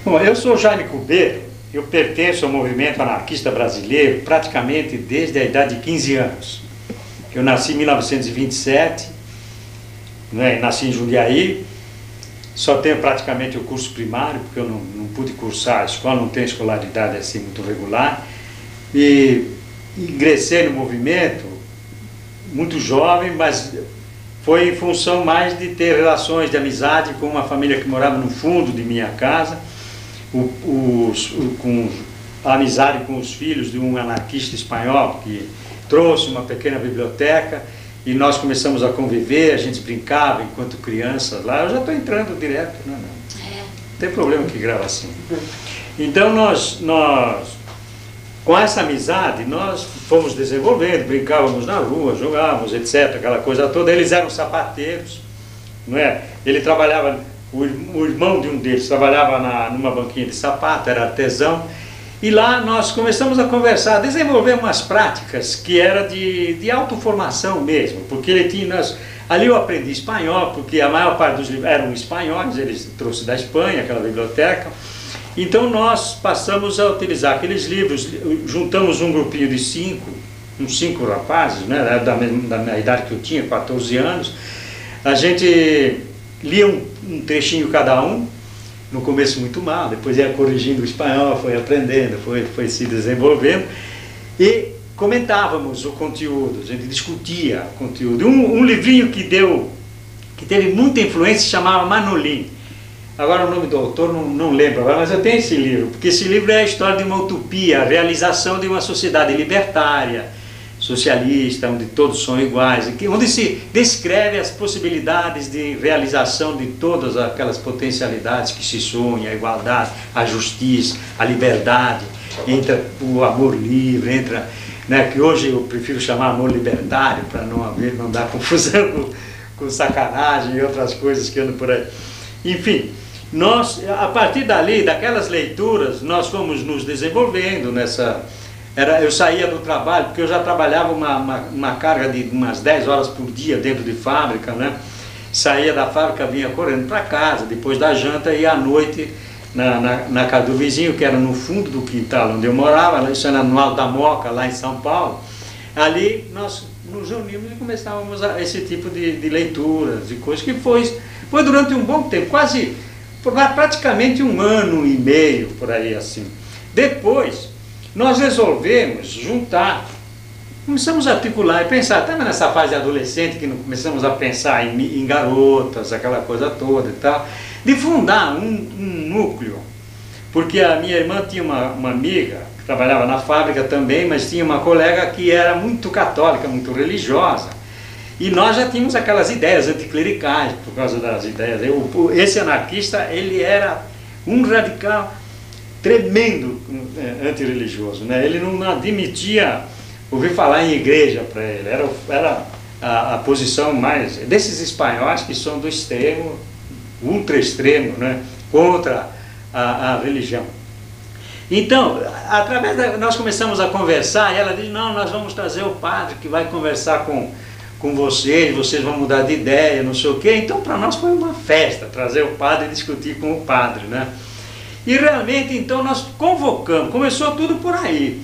Bom, eu sou Jaime Cubeiro, eu pertenço ao movimento anarquista brasileiro praticamente desde a idade de 15 anos. Eu nasci em 1927, né, nasci em Jundiaí, só tenho praticamente o curso primário, porque eu não pude cursar a escola, não tenho escolaridade assim muito regular, e ingressei no movimento muito jovem, mas foi em função mais de ter relações de amizade com uma família que morava no fundo de minha casa, com a amizade com os filhos de um anarquista espanhol que trouxe uma pequena biblioteca e nós começamos a conviver, a gente brincava enquanto crianças lá. Eu já estou entrando direto, não tem problema que grava assim. Então nós com essa amizade nós fomos desenvolvendo, brincávamos na rua, jogávamos, etc, aquela coisa toda. Eles eram sapateiros, não é? Ele trabalhava, o irmão de um deles trabalhava numa banquinha de sapato, era artesão, e lá nós começamos a conversar, a desenvolver umas práticas que era de autoformação mesmo, porque ele tinha, ali eu aprendi espanhol, porque a maior parte dos livros eram espanhóis, eles trouxe da Espanha, aquela biblioteca. Então nós passamos a utilizar aqueles livros, juntamos um grupinho de uns cinco rapazes, né, da minha idade que eu tinha, 14 anos, a gente lia um trechinho cada um, no começo muito mal, depois ia corrigindo o espanhol, foi aprendendo, foi se desenvolvendo, e comentávamos o conteúdo, a gente discutia o conteúdo. Um livrinho que teve muita influência se chamava Manolín. Agora o nome do autor não lembro agora, mas eu tenho esse livro, porque esse livro é a história de uma utopia, a realização de uma sociedade libertária, socialista, onde todos são iguais, onde se descreve as possibilidades de realização de todas aquelas potencialidades que se sonha, a igualdade, a justiça, a liberdade, entra o amor livre, né, que hoje eu prefiro chamar amor libertário, para não dar confusão com sacanagem e outras coisas que andam por aí. Enfim, a partir dali, daquelas leituras, nós fomos nos desenvolvendo nessa... Eu saía do trabalho, porque eu já trabalhava uma carga de umas 10 horas por dia dentro de fábrica, né? Saía da fábrica, vinha correndo para casa, depois da janta, e à noite na casa do vizinho, que era no fundo do quintal onde eu morava, isso era no Alto da Moca, lá em São Paulo. Ali nós nos reunimos e começávamos esse tipo de leituras e coisas, que foi durante um bom tempo, praticamente 1 ano e meio, por aí assim. Depois, nós resolvemos juntar, começamos a articular e pensar, estamos nessa fase de adolescente que começamos a pensar em garotas, aquela coisa toda e tal, de fundar um núcleo, porque a minha irmã tinha uma amiga que trabalhava na fábrica também, mas tinha uma colega que era muito católica, muito religiosa, e nós já tínhamos aquelas ideias anticlericais, por causa das ideias. Esse anarquista, ele era um radical tremendo antirreligioso, né? Ele não admitia ouvir falar em igreja para ele, era a posição mais desses espanhóis que são do extremo, ultra extremo, né? Contra a religião. Então, nós começamos a conversar, e ela disse, não, nós vamos trazer o padre que vai conversar com vocês vão mudar de ideia, não sei o quê. Então para nós foi uma festa trazer o padre e discutir com o padre, né? E realmente, então, nós começou tudo por aí.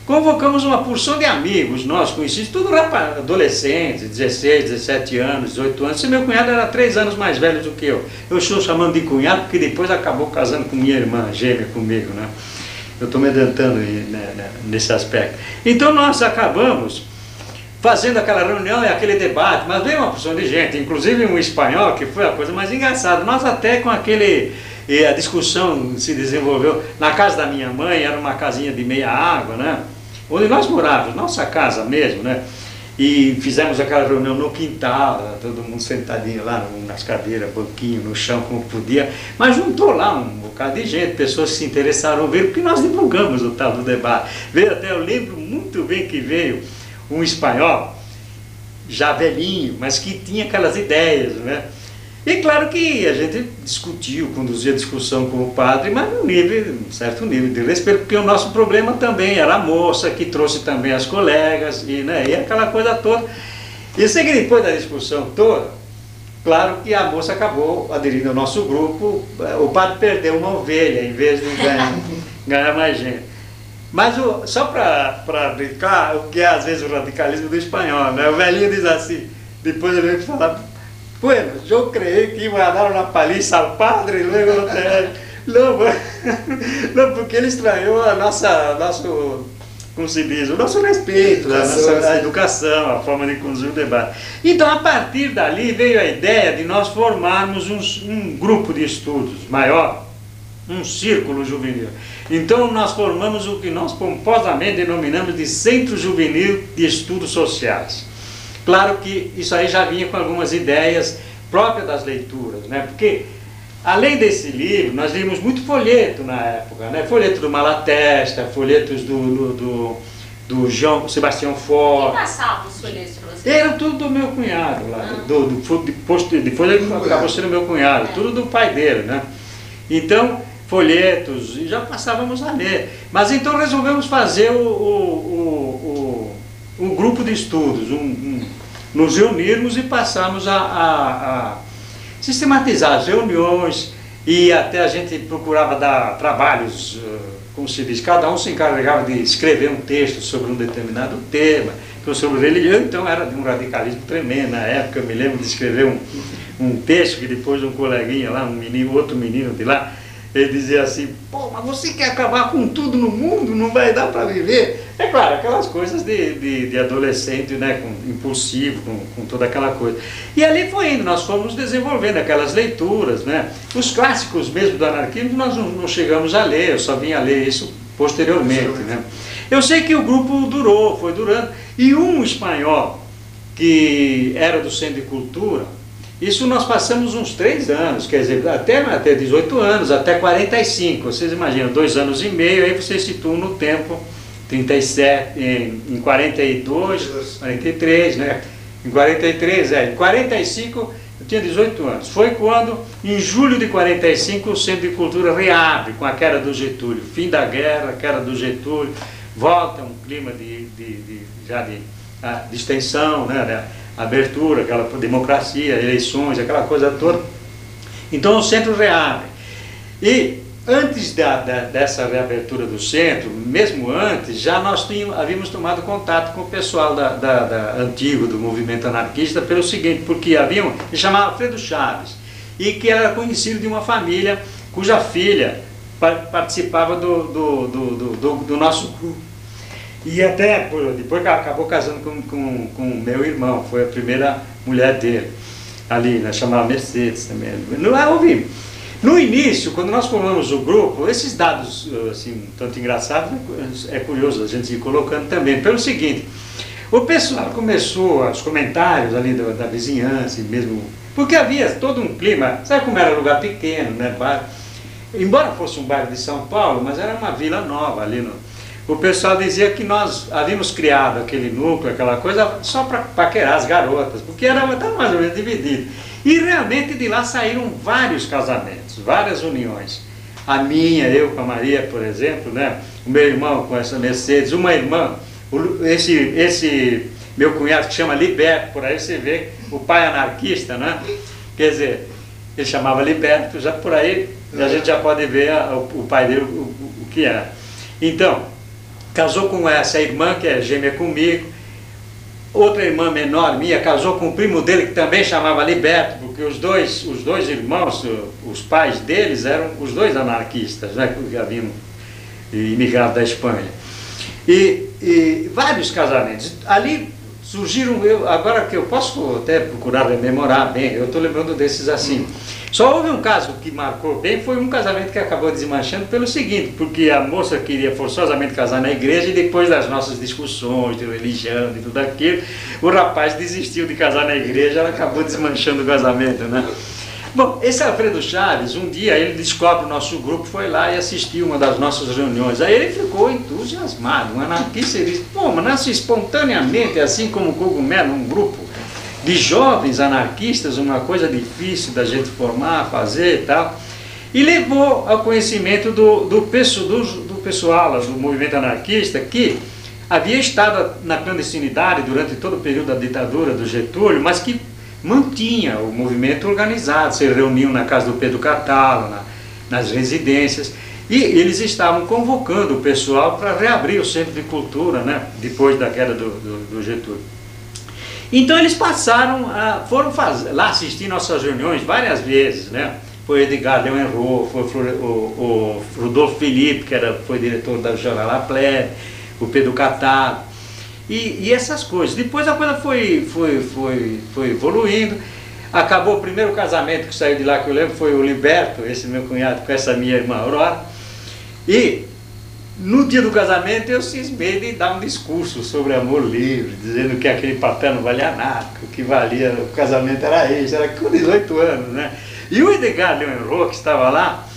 Convocamos uma porção de amigos, nós conhecidos, tudo adolescentes, 16, 17 anos, 18 anos. Esse meu cunhado era 3 anos mais velho do que eu. Eu estou chamando de cunhado porque depois acabou casando com minha irmã gêmea comigo, né? Eu estou me adiantando nesse aspecto. Então nós acabamos fazendo aquela reunião e aquele debate, mas veio uma porção de gente, inclusive um espanhol, que foi a coisa mais engraçada. Nós até com a discussão se desenvolveu na casa da minha mãe, era uma casinha de meia água, né? Onde nós morávamos, nossa casa mesmo, né? E fizemos aquela reunião no quintal, todo mundo sentadinho lá nas cadeiras, banquinho, no chão, como podia, mas juntou lá um bocado de gente, pessoas que se interessaram em ver, porque nós divulgamos o tal do debate. Veio até, eu lembro muito bem que veio um espanhol, já velhinho, mas que tinha aquelas ideias, né? E claro que a gente discutiu, conduzia discussão com o padre, mas um certo nível de respeito, porque o nosso problema também era a moça, que trouxe também as colegas, e aquela coisa toda. E sei que depois da discussão toda, claro que a moça acabou aderindo ao nosso grupo, o padre perdeu uma ovelha em vez de ganhar mais gente. Mas só para brincar, o que é às vezes o radicalismo do espanhol, né? O velhinho diz assim, depois ele veio falar, bueno, eu creí que iba a dar uma paliza ao padre, luego não, porque ele estranhou nosso, como se diz, o nosso respeito, a educação, a forma de conduzir o debate. Então, a partir dali veio a ideia de nós formarmos um grupo de estudos maior, um círculo juvenil. Então, nós formamos o que nós pomposamente denominamos de Centro Juvenil de Estudos Sociais. Claro que isso aí já vinha com algumas ideias próprias das leituras, né? Porque, além desse livro, nós líamos muito folheto na época, né? Folheto do Malatesta, folhetos do João Sebastião Faure. Quem passava os folhetos para você? Era tudo do meu cunhado lá. Depois ele acabou sendo meu cunhado, tudo do pai dele, né? Então, folhetos, e já passávamos a ler. Mas então resolvemos fazer um grupo de estudos, nos reunirmos e passamos a sistematizar as reuniões, e até a gente procurava dar trabalhos, como se diz, cada um se encarregava de escrever um texto sobre um determinado tema, sobre religião. Então era de um radicalismo tremendo na época. Eu me lembro de escrever um texto que depois um coleguinha lá, outro menino de lá, ele dizia assim, pô, mas você quer acabar com tudo no mundo, não vai dar para viver? É claro, aquelas coisas de adolescente, né, impulsivo, com toda aquela coisa. E ali foi indo, nós fomos desenvolvendo aquelas leituras, né? Os clássicos mesmo do anarquismo nós não chegamos a ler, eu só vim a ler isso posteriormente, né? Eu sei que o grupo foi durando, e um espanhol que era do Centro de Cultura, isso nós passamos uns 3 anos, quer dizer, até 18 anos, até 45, vocês imaginam, 2 anos e meio, aí vocês situam no tempo, 37, em 42, 43, né? Em 43, em 45 eu tinha 18 anos. Foi quando, em julho de 45, o Centro de Cultura reabre com a queda do Getúlio, fim da guerra, queda do Getúlio, volta um clima de extensão, né? Abertura, aquela democracia, eleições, aquela coisa toda. Então o centro reabre. E antes dessa reabertura do centro, mesmo antes, já nós havíamos tomado contato com o pessoal antigo do movimento anarquista pelo seguinte, porque ele chamava Alfredo Chaves, e que era conhecido de uma família cuja filha participava do nosso grupo. E até, depois acabou casando com o meu irmão, foi a primeira mulher dele, ali, né, chamava Mercedes também. No início, quando nós formamos o grupo, esses dados, assim, tanto engraçados, é curioso a gente ir colocando também, pelo seguinte, o pessoal começou, os comentários ali da vizinhança, mesmo, porque havia todo um clima, sabe como era lugar pequeno, né, embora fosse um bairro de São Paulo, mas era uma vila nova ali o pessoal dizia que nós havíamos criado aquele núcleo, aquela coisa, só para paquerar as garotas, porque estava mais ou menos dividido. E realmente de lá saíram vários casamentos, várias uniões. A minha, eu com a Maria, por exemplo, né? O meu irmão com essa Mercedes, uma irmã, esse meu cunhado que chama Liberto, por aí você vê o pai anarquista, né? Quer dizer, ele chamava Liberto, já por aí a gente já pode ver o pai dele, o que era. Então, casou com essa irmã, que é gêmea comigo. Outra irmã menor minha casou com o primo dele, que também chamava Liberto, porque os dois irmãos, os pais deles eram os dois anarquistas, né, que haviam imigrado da Espanha. E vários casamentos. Ali surgiram, agora que eu posso até procurar rememorar bem, eu estou lembrando desses assim. Só houve um caso que marcou bem, foi um casamento que acabou desmanchando pelo seguinte, porque a moça queria forçosamente casar na igreja e depois das nossas discussões de religião, de tudo aquilo, o rapaz desistiu de casar na igreja, ela acabou desmanchando o casamento, né? Bom, esse Alfredo Chaves, um dia ele descobre o nosso grupo, foi lá e assistiu uma das nossas reuniões. Aí ele ficou entusiasmado, um anarquista, ele disse, pô, mas nasce espontaneamente, assim como o cogumelo, um grupo de jovens anarquistas, uma coisa difícil da gente formar, fazer e tal. E levou ao conhecimento do pessoal do movimento anarquista, que havia estado na clandestinidade durante todo o período da ditadura do Getúlio, mas que mantinha o movimento organizado, se reuniam na casa do Pedro Catalo, nas residências, e eles estavam convocando o pessoal para reabrir o Centro de Cultura, né, depois da queda do Getúlio. Então eles passaram, foram lá assistir nossas reuniões várias vezes, né? Foi Edgar Leonro, foi o Rodolfo Felipe, que foi diretor da jornal A Plebe, o Pedro Catalo, e essas coisas. Depois a coisa foi evoluindo. Acabou o primeiro casamento que saiu de lá, que eu lembro, foi o Liberto, esse meu cunhado, com essa minha irmã Aurora. E no dia do casamento eu cismei de dar um discurso sobre amor livre, dizendo que aquele papel não valia nada, que o que valia, o casamento era isso, era com 18 anos, né? E o Edgar Leonro, que estava lá,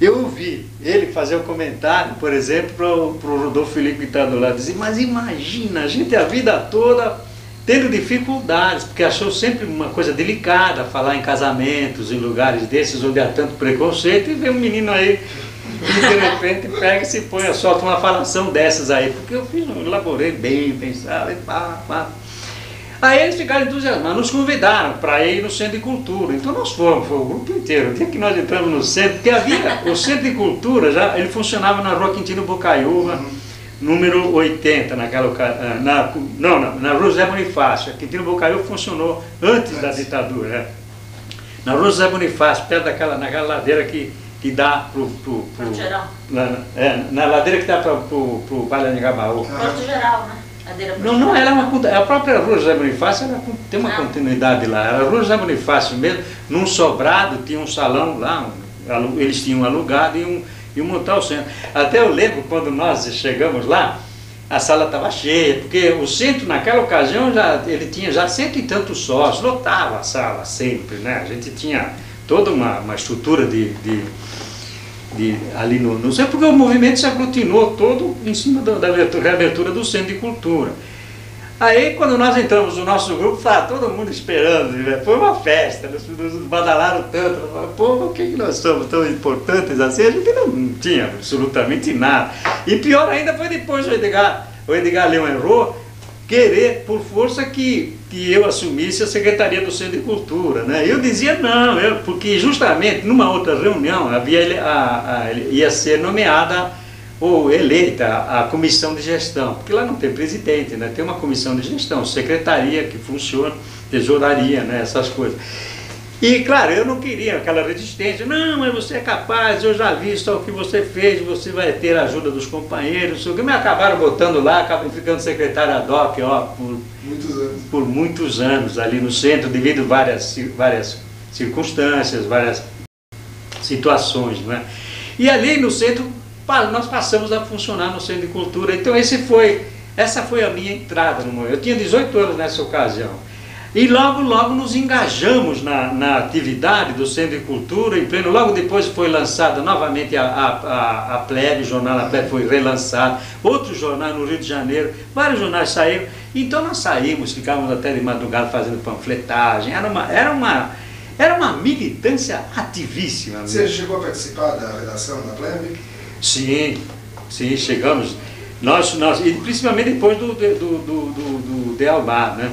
eu ouvi ele fazer um comentário, por exemplo, para o Rodolfo Felipe que está do lado, dizer, mas imagina, a gente a vida toda tendo dificuldades, porque achou sempre uma coisa delicada falar em casamentos, em lugares desses onde há tanto preconceito, e vê um menino aí que de repente pega e se põe, solta uma falação dessas aí, porque eu elaborei bem, pensava, e pá. Aí eles ficaram entusiasmados, nos convidaram para ir no Centro de Cultura. Então nós fomos, foi o grupo inteiro. O dia que nós entramos no centro, porque havia o Centro de Cultura, ele funcionava na Rua Quintino Bocaiúva, número 80, na Rua José Bonifácio. A Quintino Bocaiúva funcionou antes da ditadura, né? Na Rua José Bonifácio, perto naquela ladeira que dá Porto Geral. Na ladeira que dá para o Vale do Anhangabaú. Porto Geral, né? Não, a própria Rua José Bonifácio tem uma continuidade lá. Era a Rua José Bonifácio mesmo, num sobrado, tinha um salão lá, eles tinham alugado e um motel centro. Até eu lembro quando nós chegamos lá, a sala estava cheia, porque o centro naquela ocasião ele tinha já 100 e tantos sócios, lotava a sala sempre, né? A gente tinha toda uma estrutura ali no centro, porque o movimento se aglutinou todo em cima da reabertura do Centro de Cultura. Aí, quando nós entramos no nosso grupo, estava todo mundo esperando, né? Foi uma festa, nos badalaram tanto, pô, por que nós somos tão importantes assim? A gente não tinha absolutamente nada. E pior ainda foi depois o Edgar Leonro querer, por força, que eu assumisse a Secretaria do Centro de Cultura, né? Eu dizia não, porque justamente numa outra reunião ia ser nomeada ou eleita a comissão de gestão, porque lá não tem presidente, né? Tem uma comissão de gestão, secretaria que funciona, tesouraria, né? Essas coisas. E, claro, eu não queria aquela resistência, não, mas você é capaz, eu já vi só o que você fez, você vai ter a ajuda dos companheiros, o que me acabaram botando lá, acabei ficando secretário ad hoc, por muitos anos ali no centro, devido a várias circunstâncias, várias situações, né? E ali no centro, nós passamos a funcionar no Centro de Cultura, então essa foi a minha entrada no movimento. Eu tinha 18 anos nessa ocasião. E logo nos engajamos na atividade do Centro de Cultura, em pleno, logo depois foi lançada novamente a Plebe, o jornal A Plebe foi relançado, outro jornal no Rio de Janeiro, vários jornais saíram, então nós saímos, ficávamos até de madrugada fazendo panfletagem, era uma militância ativíssima. Você chegou a participar da redação da Plebe? Sim, chegamos, e principalmente depois do Dealbar, né?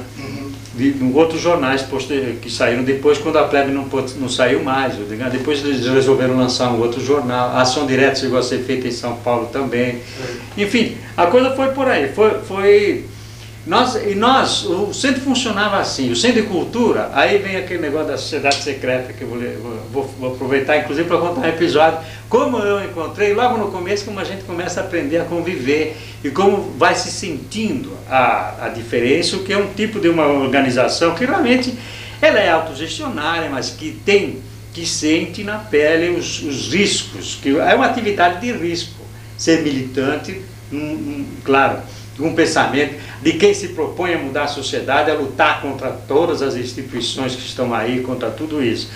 Outros jornais que saíram depois, quando a Plebe não saiu mais. Depois eles resolveram lançar um outro jornal. A Ação Direta chegou a ser feita em São Paulo também. Enfim, a coisa foi por aí. O centro funcionava assim, o Centro de Cultura, aí vem aquele negócio da sociedade secreta, que eu vou aproveitar inclusive para contar um episódio, como eu encontrei logo no começo, como a gente começa a aprender a conviver e como vai se sentindo a diferença, o que é um tipo de uma organização que realmente ela é autogestionária, mas que sente na pele os riscos, que é uma atividade de risco, ser militante, claro, um pensamento de quem se propõe a mudar a sociedade, a lutar contra todas as instituições que estão aí, contra tudo isso.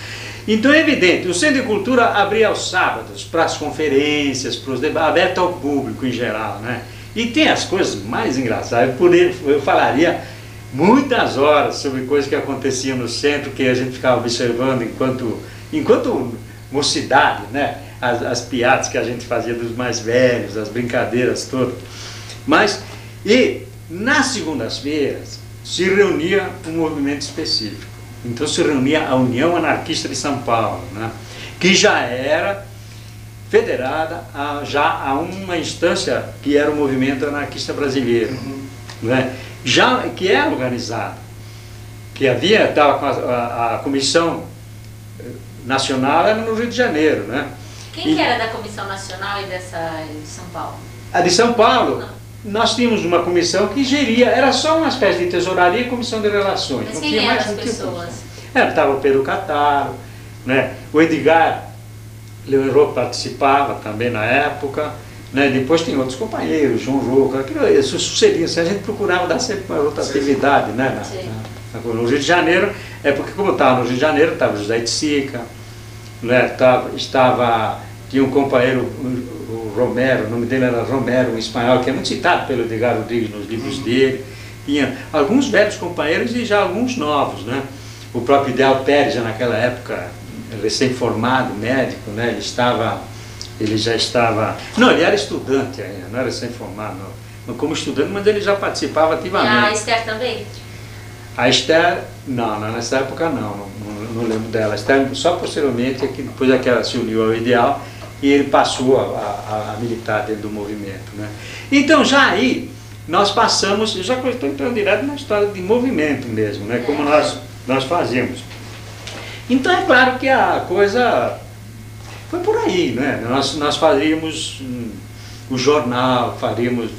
Então é evidente, o Centro de Cultura abria aos sábados para as conferências, para os debates, aberto ao público em geral, né? E tem as coisas mais engraçadas, eu falaria muitas horas sobre coisas que aconteciam no centro, que a gente ficava observando enquanto mocidade, né? As piadas que a gente fazia dos mais velhos, as brincadeiras todas. E nas segundas-feiras se reunia um movimento específico. Então se reunia a União Anarquista de São Paulo, né? Que já era federada já a uma instância que era o movimento anarquista brasileiro, né? Já que era organizado, que estava com a comissão nacional era no Rio de Janeiro, né? Quem que era da Comissão Nacional e dessa de São Paulo? A de São Paulo, nós tínhamos uma comissão que geria, era só uma espécie de tesouraria e comissão de relações. Mas não quem tinha eram mais, as não tinha pessoas? Estava o Pedro Cataro, né? O Edgar Leonardo participava também na época, né? Depois tem outros companheiros, João Roca, isso sucedia, assim, a gente procurava dar sempre uma rotatividade, né? No Rio de Janeiro, porque como estava no Rio de Janeiro, estava José de Sica, né? Tinha um companheiro, o Romero, o nome dele era Romero, um espanhol, que é muito citado pelo Edgar Rodrigues nos livros dele. Tinha alguns velhos companheiros e já alguns novos, né? O próprio Ideal Pérez, já naquela época, recém-formado, médico, né? Ele já estava... Não, ele era estudante ainda, não era recém-formado, não. Como estudante, mas ele já participava ativamente. E a Esther também? A Esther, não, nessa época não lembro dela. A Esther só posteriormente, depois é que ela se uniu ao Ideal e ele passou a militar dentro do movimento, né? Então já aí nós passamos, já estou entrando direto na história de movimento mesmo, né? Como nós fazemos. Então é claro que a coisa foi por aí, né? Nós fazíamos o jornal, fazíamos...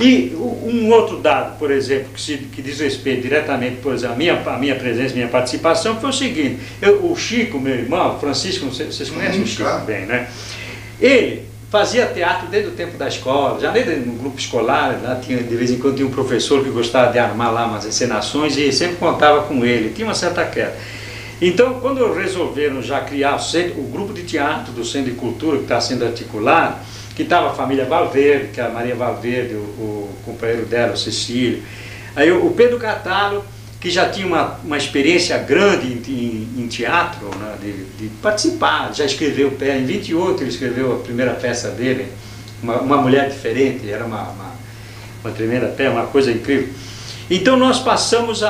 E um outro dado, por exemplo, que diz respeito diretamente, por exemplo, a minha presença, minha participação, foi o seguinte: o Chico, meu irmão, Francisco, vocês conhecem o Chico bem, né? Ele fazia teatro desde o tempo da escola, já desde no grupo escolar, lá de vez em quando tinha um professor que gostava de armar lá umas encenações e sempre contava com ele, tinha uma certa queda. Então, quando resolveram já criar o grupo de teatro do Centro de Cultura, que está sendo articulado, que estava a família Valverde, que é a Maria Valverde, o companheiro dela, o Cecílio. Aí o Pedro Catalo, que já tinha uma experiência grande em teatro, né, de participar, já escreveu, em 28 ele escreveu a primeira peça dele, uma Mulher Diferente, era uma tremenda peça, uma coisa incrível. Então nós passamos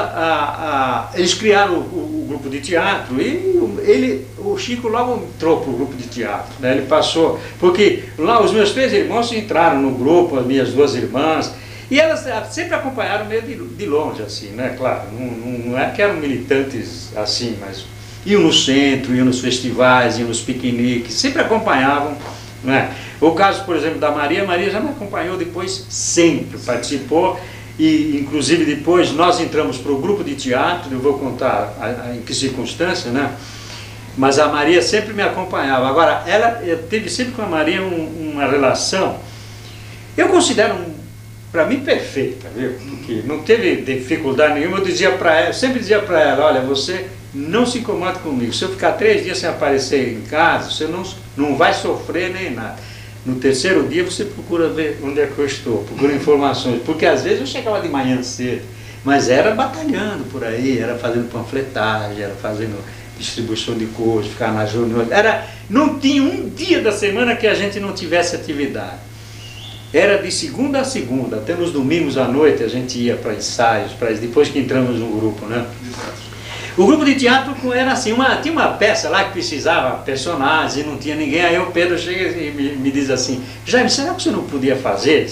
eles criaram o grupo de teatro e o Chico logo entrou para o grupo de teatro, né? Ele passou, porque lá os meus 3 irmãos entraram no grupo, as minhas 2 irmãs, e elas sempre acompanharam meio de longe, assim, né? Claro, não é que eram militantes assim, mas iam no centro, iam nos festivais, iam nos piqueniques, sempre acompanhavam, né? O caso, por exemplo, da Maria já me acompanhou depois, sempre participou. E, inclusive, depois nós entramos para o grupo de teatro, eu vou contar em que circunstância, né? Mas a Maria sempre me acompanhava. Agora, eu tive sempre com a Maria uma relação, eu considero, para mim, perfeita, viu? Porque não teve dificuldade nenhuma. Eu sempre dizia para ela: olha, você não se incomode comigo, se eu ficar 3 dias sem aparecer em casa, você não vai sofrer nem nada. No 3º dia você procura ver onde é que eu estou, procura informações, porque às vezes eu chegava de manhã cedo, mas era batalhando por aí, era fazendo panfletagem, era fazendo distribuição de coisas, ficar na reunião, não tinha um dia da semana que a gente não tivesse atividade. Era de segunda a segunda, até nos domingos à noite a gente ia para ensaios, depois que entramos no grupo, né? O grupo de teatro era assim, tinha uma peça lá que precisava personagens e não tinha ninguém, aí o Pedro chega e me diz assim: Jaime, será que você não podia fazer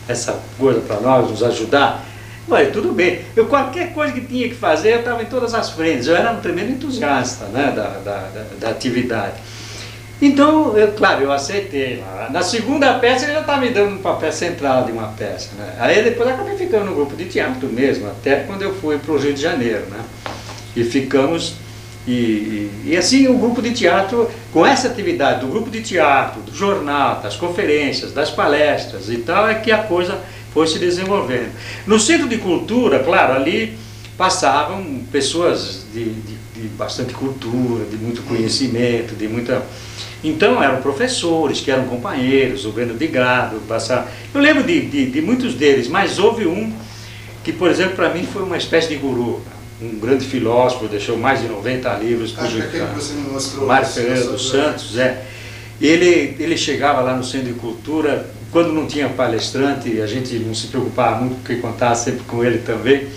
essa coisa para nós, nos ajudar? Olha, tudo bem, qualquer coisa que tinha que fazer, eu estava em todas as frentes, eu era um tremendo entusiasta, né, da atividade. Então, claro, eu aceitei. Na segunda peça ele já estava me dando um papel central de uma peça, né? Aí depois eu acabei ficando no grupo de teatro mesmo, até quando eu fui para o Rio de Janeiro, né? E ficamos, e assim o grupo de teatro, com essa atividade do grupo de teatro, do jornal, das conferências, das palestras e tal, é que a coisa foi se desenvolvendo. No Centro de Cultura, claro, ali passavam pessoas de bastante cultura, de muito conhecimento, de muita... Então eram professores, que eram companheiros, o Breno de Grado, eu lembro de muitos deles, mas houve um que, por exemplo, para mim foi uma espécie de guru, um grande filósofo, deixou mais de 90 livros publicados, Mário Ferreira dos Santos, ele chegava lá no Centro de Cultura, quando não tinha palestrante, a gente não se preocupava muito, porque contava sempre com ele também,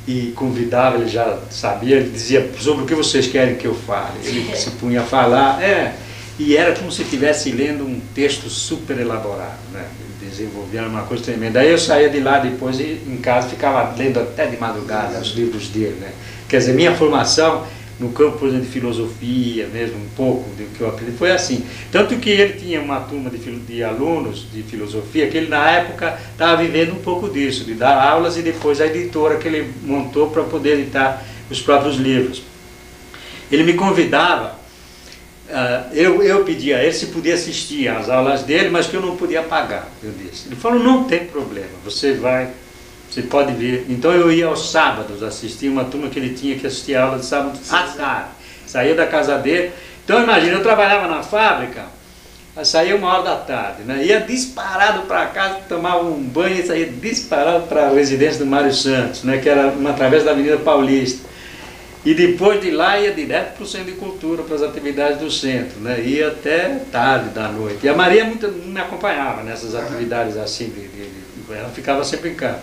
e convidava, ele já sabia, ele dizia sobre o que vocês querem que eu fale. Ele se punha a falar, e era como se estivesse lendo um texto super elaborado, né? Desenvolvendo uma coisa tremenda. Aí eu saía de lá depois e em casa ficava lendo até de madrugada os livros dele, né? Quer dizer, minha formação no campo, por exemplo, de filosofia, mesmo um pouco do que eu aprendi, foi assim. Tanto que ele tinha uma turma de alunos de filosofia, que ele na época estava vivendo um pouco disso, de dar aulas e depois a editora que ele montou para poder editar os próprios livros. Ele me convidava, eu pedia a ele se podia assistir às aulas dele, mas que eu não podia pagar, eu disse. Ele falou, não tem problema, você pode vir. Então eu ia aos sábados assistir uma turma que ele tinha que assistir a aula de sábado à tarde. Saía da casa dele. Então imagina, eu trabalhava na fábrica, saía 1h da tarde, né? Ia disparado para casa, tomava um banho e saía disparado para a residência do Mário Santos, né? Que era através da Avenida Paulista. E depois de lá ia direto para o Centro de Cultura, para as atividades do centro, né? Ia até tarde da noite. E a Maria não me acompanhava nessas atividades assim, ela ficava sempre em casa.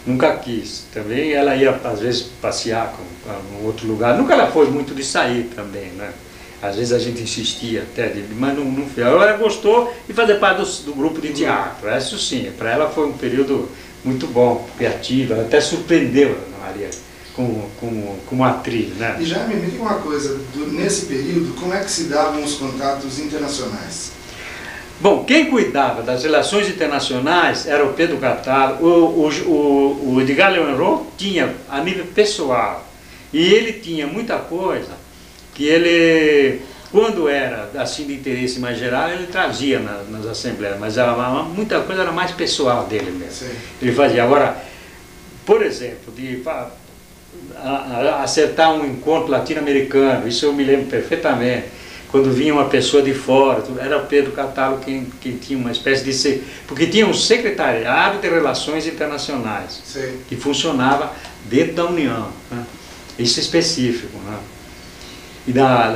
Nunca quis. Também ela ia, às vezes, passear em outro lugar. Nunca ela foi muito de sair também, né? Às vezes a gente insistia até, mas não foi. Ela gostou de fazer parte do grupo de teatro. Isso sim, para ela foi um período muito bom, criativo. Ela até surpreendeu a Maria como atriz, né? E já me diga uma coisa, nesse período, como é que se davam os contatos internacionais? Bom, quem cuidava das relações internacionais era o Pedro Catalo. O Edgar Leonroth tinha a nível pessoal, e ele tinha muita coisa que ele, quando era assim de interesse mais geral, ele trazia nas assembleias, mas muita coisa era mais pessoal dele mesmo. Sim. Ele fazia. Agora, por exemplo, de acertar um encontro latino-americano, isso eu me lembro perfeitamente. Quando vinha uma pessoa de fora, era o Pedro Catalo quem tinha uma espécie de... Porque tinha um secretariado de relações internacionais, sim, que funcionava dentro da União, né? Isso é específico, né? E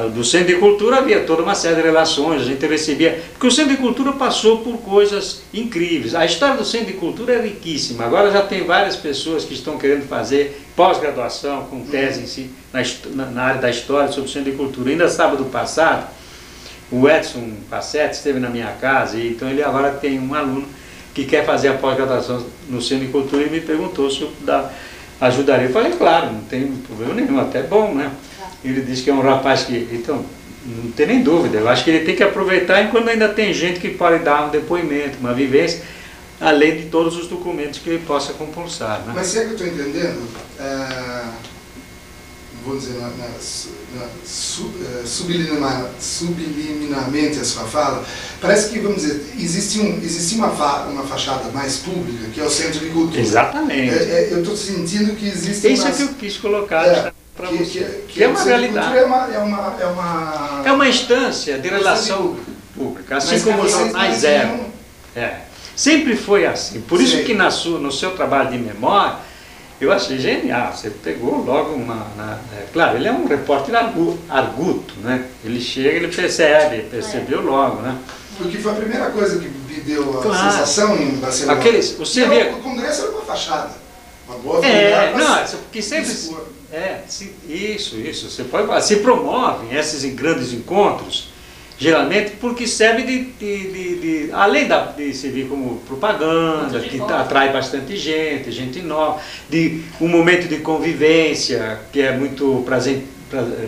do Centro de Cultura havia toda uma série de relações, a gente recebia... Porque o Centro de Cultura passou por coisas incríveis. A história do Centro de Cultura é riquíssima. Agora já tem várias pessoas que estão querendo fazer pós-graduação com tese em si, na área da história sobre o Centro de Cultura. Ainda sábado passado, o Edson Passetti esteve na minha casa, e então ele agora tem um aluno que quer fazer a pós-graduação no Centro de Cultura e me perguntou se eu ajudaria. Eu falei, claro, não tem problema nenhum, até bom, né? Ele disse que é um rapaz que... Então, não tem nem dúvida, eu acho que ele tem que aproveitar enquanto ainda tem gente que pode dar um depoimento, uma vivência, além de todos os documentos que ele possa compulsar, né? Mas se é que eu estou entendendo, vou dizer, subliminarmente a sua fala, parece que, vamos dizer, existe uma fachada mais pública, que é o Centro de Cultura. Exatamente. Eu estou sentindo que existe... Isso é que eu quis colocar para você. Que é uma realidade. É uma instância de relação pública, assim como os jornais eram. Sempre foi assim. Por isso que no seu trabalho de memória, eu achei genial. Você pegou logo claro, ele é um repórter arguto, né? Ele chega, ele percebeu logo, né? Porque foi a primeira coisa que me deu a sensação em Barcelona. O Congresso era uma fachada. Uma boa porque sempre... Isso. Você pode, se promovem esses grandes encontros, geralmente porque serve além de servir como propaganda, que atrai bastante gente nova, de um momento de convivência que é muito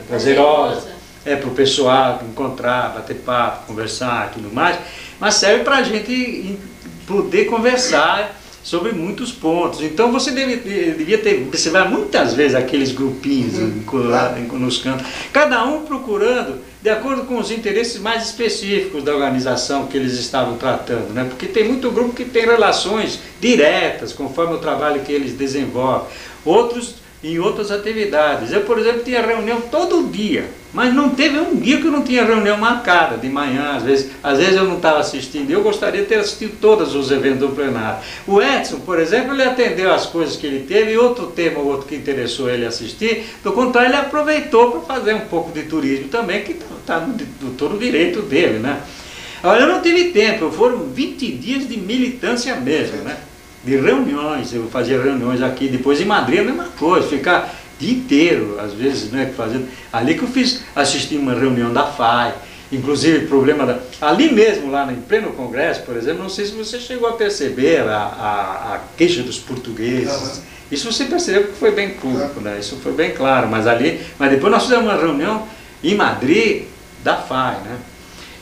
prazerosa, para o pessoal encontrar, bater papo, conversar e tudo mais, mas serve para a gente poder conversar sobre muitos pontos. Então você devia observar muitas vezes aqueles grupinhos nos cantos, cada um procurando de acordo com os interesses mais específicos da organização que eles estavam tratando, né? Porque tem muito grupo que tem relações diretas, conforme o trabalho que eles desenvolvem. Outros em outras atividades. Eu, por exemplo, tinha reunião todo dia, mas não teve um dia que eu não tinha reunião marcada, de manhã, às vezes eu não estava assistindo, eu gostaria de ter assistido todos os eventos do plenário. O Edson, por exemplo, ele atendeu as coisas que ele teve, e outro tema ou outro que interessou ele assistir, do contrário, ele aproveitou para fazer um pouco de turismo também, que está no todo o direito dele, né? Agora, eu não tive tempo, foram 20 dias de militância mesmo, né? de reuniões. Eu fazia reuniões aqui, depois em Madrid a mesma coisa, ficar o dia inteiro, às vezes, né, fazendo. Ali que eu assisti uma reunião da FAI, inclusive problema ali mesmo, lá em pleno congresso, por exemplo, não sei se você chegou a perceber a queixa dos portugueses. Isso você percebeu que foi bem público, né? Isso foi bem claro, mas depois nós fizemos uma reunião em Madrid da FAI, né?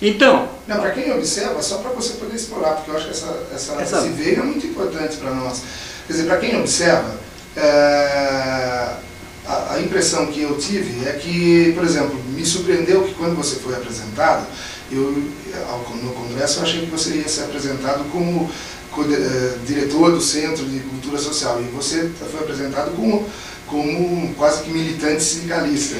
Então... Não, para quem observa, só para você poder explorar, porque eu acho que esse veio é muito importante para nós. Quer dizer, para quem observa, a impressão que eu tive é que, por exemplo, me surpreendeu que quando você foi apresentado, no congresso eu achei que você ia ser apresentado como diretor do Centro de Cultura Social, e você foi apresentado como quase que militante sindicalista.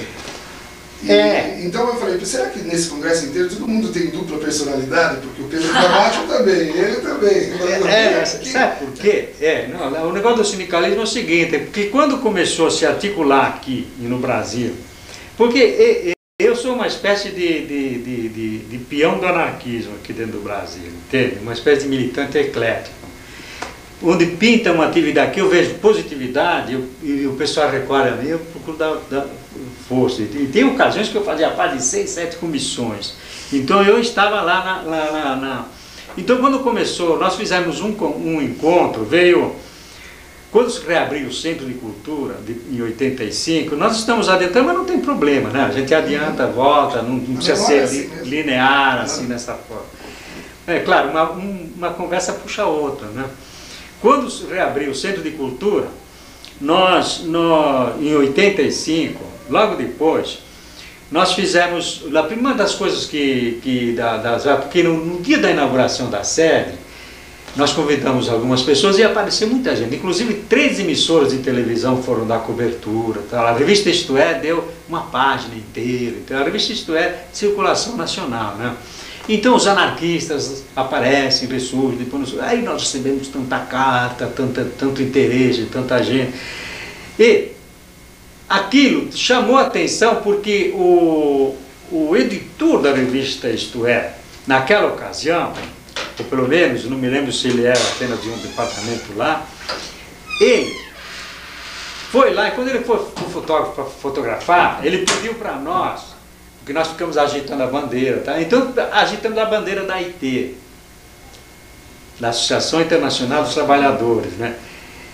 Então eu falei, será que nesse congresso inteiro todo mundo tem dupla personalidade? Porque o Pedro Camacho também, ele também. Sabe por quê? O negócio do sindicalismo é o seguinte, porque quando começou a se articular aqui no Brasil, porque eu sou uma espécie de peão do anarquismo aqui dentro do Brasil, entende? Uma espécie de militante eclético. Onde pinta uma atividade que eu vejo positividade e o pessoal recolhe a mim, eu procuro dar força. E tem ocasiões que eu fazia parte de 6, 7 comissões. Então eu estava lá Então quando começou, nós fizemos um encontro, quando se reabriu o Centro de Cultura, em 85, nós estamos adentrando, mas não tem problema, né? A gente adianta, volta, não precisa ser linear, assim, dessa forma. É claro, uma conversa puxa a outra, né? Quando se reabriu o Centro de Cultura, nós em 85, logo depois, nós fizemos, uma das coisas porque no dia da inauguração da sede, nós convidamos algumas pessoas e apareceu muita gente, inclusive 3 emissoras de televisão foram dar cobertura, tá? A revista Isto É deu uma página inteira, então a revista Isto É, circulação nacional, né? Então os anarquistas aparecem, ressurgem, depois aí nós recebemos tanta carta, tanto interesse, tanta gente. E aquilo chamou a atenção porque o editor da revista Isto É, naquela ocasião, ou pelo menos, não me lembro se ele era apenas de um departamento lá, ele foi lá e quando ele foi fotografar, ele pediu para nós, porque nós ficamos agitando a bandeira, tá? Então agitamos a bandeira da AIT, da Associação Internacional dos Trabalhadores, né?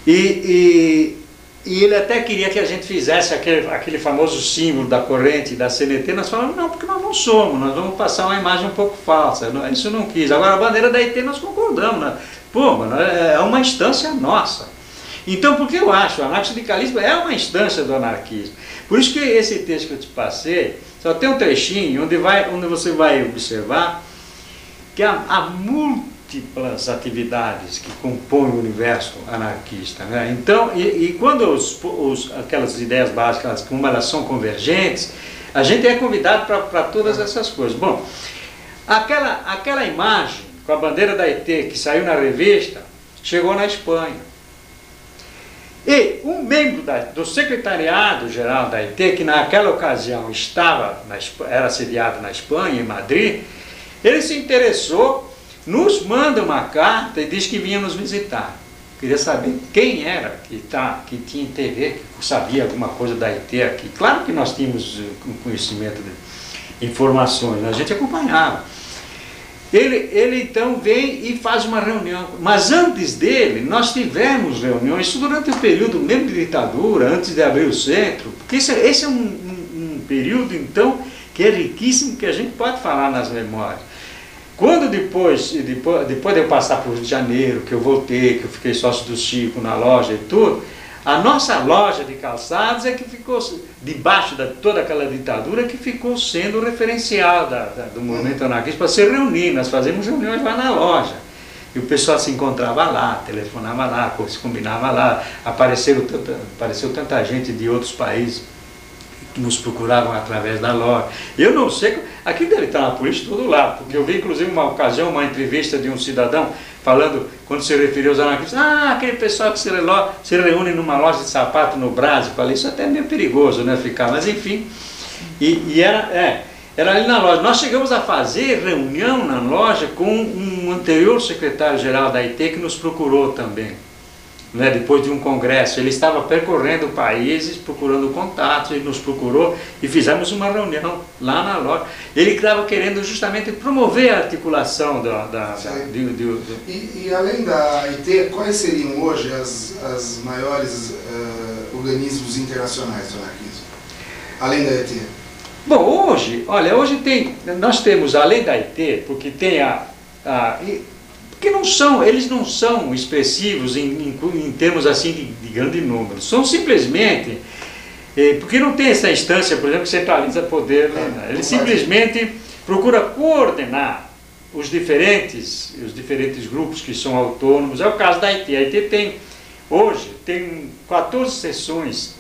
E ele até queria que a gente fizesse aquele famoso símbolo da corrente da CNT, nós falamos, não, porque nós não somos, nós vamos passar uma imagem um pouco falsa, isso não quis. Agora a bandeira da AIT nós concordamos, né? Pô, mano, é uma instância nossa. Então, porque eu acho, o anarcossindicalismo é uma instância do anarquismo. Por isso que esse texto que eu te passei, só tem um trechinho onde você vai observar que há múltiplas atividades que compõem o universo anarquista, né? Então, e quando aquelas ideias básicas, como elas são convergentes, a gente é convidado para todas essas coisas. Bom, aquela imagem com a bandeira da AIT que saiu na revista, chegou na Espanha. E um membro do secretariado-geral da AIT, que naquela ocasião era sediado na Espanha, em Madrid, ele se interessou, nos manda uma carta e diz que vinha nos visitar. Queria saber quem era que tinha TV, que sabia alguma coisa da AIT aqui. Claro que nós tínhamos conhecimento de informações, a gente acompanhava. Ele então vem e faz uma reunião, mas antes dele nós tivemos reuniões, isso durante o período mesmo de ditadura, antes de abrir o centro, porque esse é um período então que é riquíssimo, que a gente pode falar nas memórias. Quando depois de eu passar por Rio de Janeiro, que eu voltei, que eu fiquei sócio do Chico na loja e tudo, a nossa loja de calçados é que ficou, debaixo de toda aquela ditadura, que ficou sendo o referencial do movimento anarquista para se reunir. Nós fazíamos reuniões lá na loja. E o pessoal se encontrava lá, telefonava lá, se combinava lá. Apareceu tanta gente de outros países que nos procuravam através da loja. Eu não sei, aqui deve estar na polícia todo lado, porque eu vi inclusive uma ocasião, uma entrevista de um cidadão falando, quando se referiu aos anarquistas, aquele pessoal que se reúne numa loja de sapato no Brás. Eu falei, isso até é meio perigoso, né, ficar, mas enfim, era ali na loja. Nós chegamos a fazer reunião na loja com um anterior secretário-geral da AIT que nos procurou também. né, depois de um congresso. Ele estava percorrendo países, procurando contatos, ele nos procurou e fizemos uma reunião lá na loja. Ele estava querendo justamente promover a articulação E além da AIT, quais seriam hoje as maiores organismos internacionais do anarquismo? Além da AIT? Bom, hoje, olha, nós temos, além da AIT, porque tem porque eles não são expressivos em termos assim de grande número, são simplesmente, porque não tem essa instância, por exemplo, que centraliza poder, né? Ele simplesmente procura coordenar os diferentes grupos que são autônomos. É o caso da AIT. A AIT hoje tem 14 seções